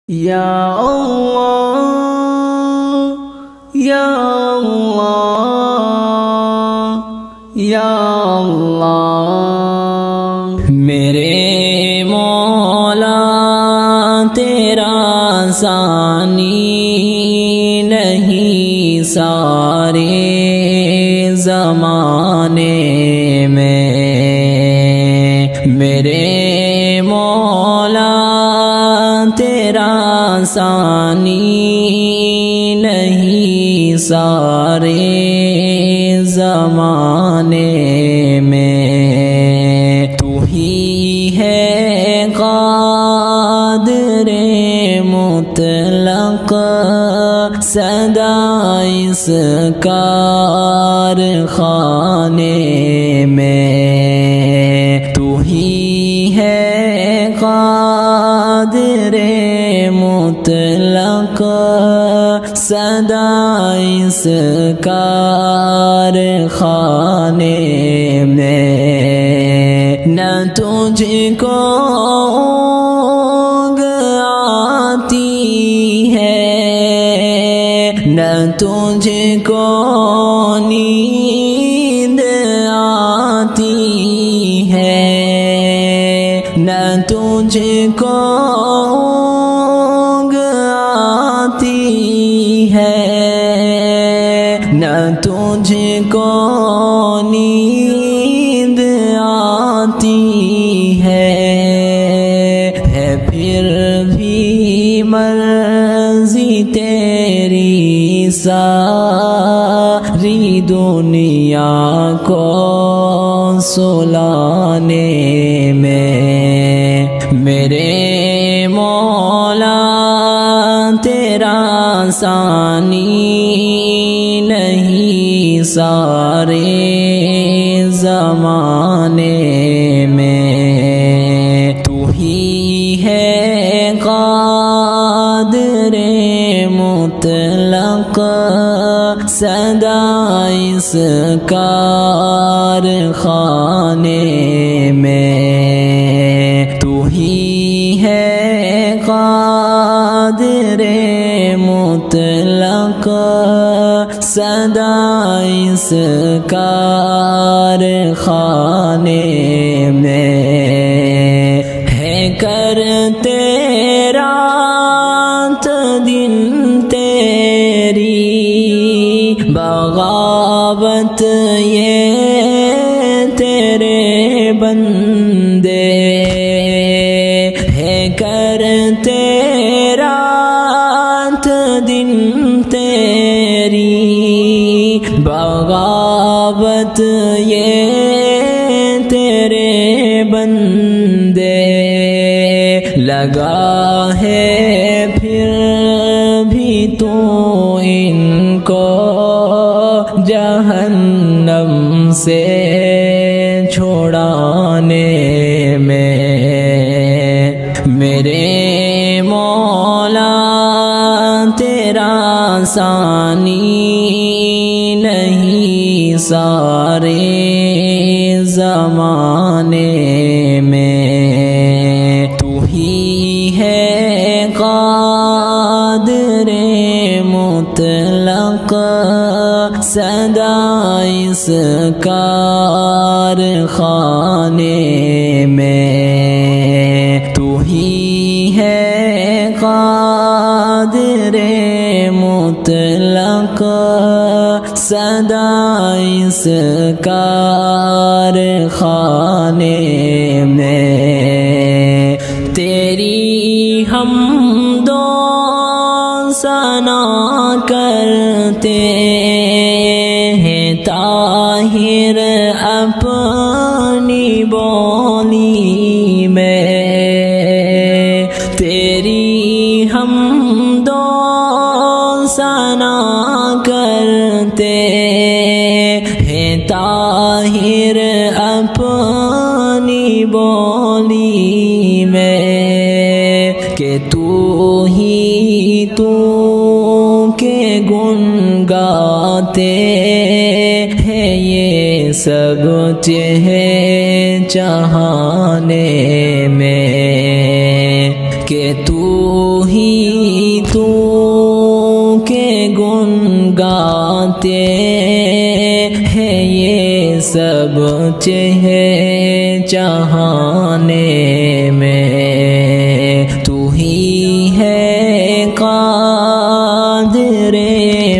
یا اللہ یا اللہ یا اللہ میرے مولا تیرا ثانی نہیں سارے زمانے میں میرے مولا تیرا ثانی نہیں سارے زمانے میں تو ہی ہے قادر مطلق سدا اس کارخانے میں تو ہی ہے قادر مطلق سدا اس کارخانے میں نہ تجھ کو اونگ آتی ہے نہ تجھ کو نیند آتی ہے نہ تجھ کو اونگ آتی ہے نہ تجھ کو نیند آتی ہے پھر بھی مرضی تیری ساری دنیا کو سلانے میں میرے مولا تیرا ثانی نہیں سارے زمانے میں تو ہی ہے قادر مطلق سدا اس کارخانے میں تو ہی ہے قادر مطلق سدا اس کارخانے میں ہے کرتے رات دن تیری بغاوت یہ تیرے بندے ہے کرتے رات دن تیری بغاوت یہ تیرے بندے لگا ہے پھر بھی تو ان کو جہنم سے چھڑانے میں میرے مولا تیرا ثانی نہیں سارے زمانے میں تو ہی ہے قادر مطلق سدا اس کارخانے میں تو ہی ہے قادر مطلق سدا اس کارخانے میں تیری حمد و ثنا کرتے ہیں طاہر اپنی بولی میں تیری حمد و ثنا کرتے ہیں طاہر اپنی بولی میں کہ تو کے گن گاتے ہیں یہ سب چہچہانے میں کہ تو ہی یوں کہ گن گاتے ہیں یہ سب چہچہانے میں، تو ہی ہے قادر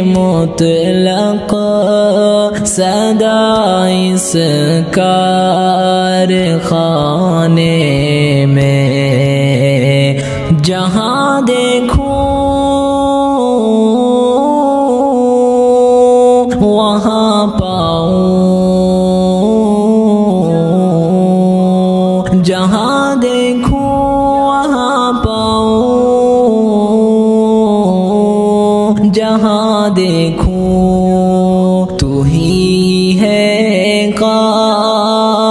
مطلق سدا اس کارخانے میں، جہاں دیکھوں وہاں پاؤں، جہاں دیکھوں وہاں پاؤں، جہاں دیکھوں تو ہی ہے قادر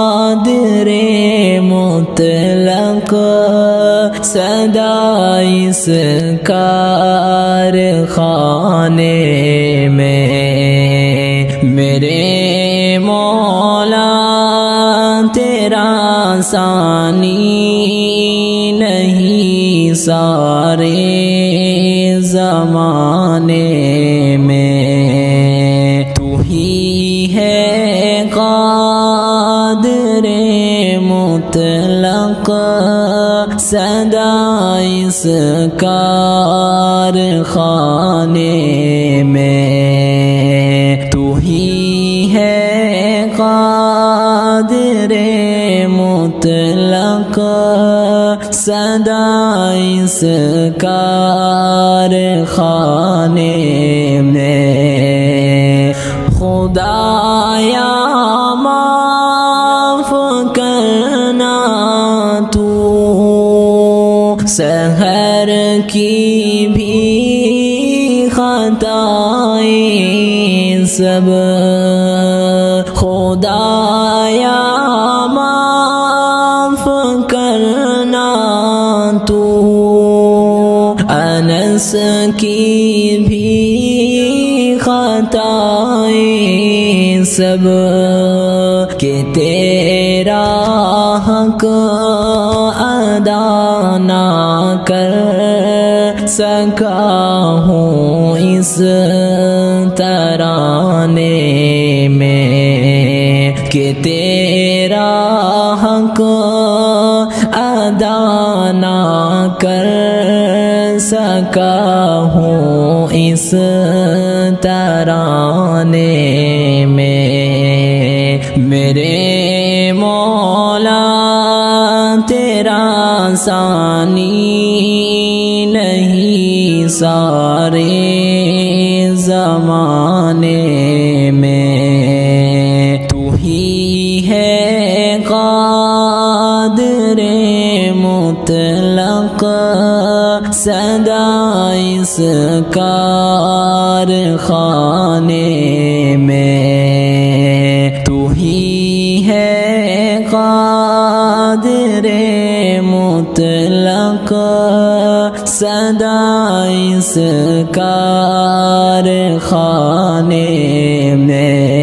مطلق سدا اس کارخانے میں، میرے مولا تیرا ثانی نہیں سارے زمانے میں، تو ہی ہے قادر مطلق سدا اس کارخانے میں، تو ہی ہے قادر مطلق سدا اس کارخانے میں، خدایا معاف کرنا تو سحر کی بھی خطائیں سب، خدایا معاف کرنا تو انس کی بھی خطائیں سب، کہ تیرا حق ادا نہ کر سکا ہوں اس ترانے میں، کہ تیرا حق ادا نہ کر سکا ہوں اس ترانے میں، میرے مولا تیرا ثانی نہیں سارے زمانے میں، تو ہی ہے قادر مطلق سدا اس کارخانے میں، تو ہی ہے قادر مطلق سدا اس کارخانے میں۔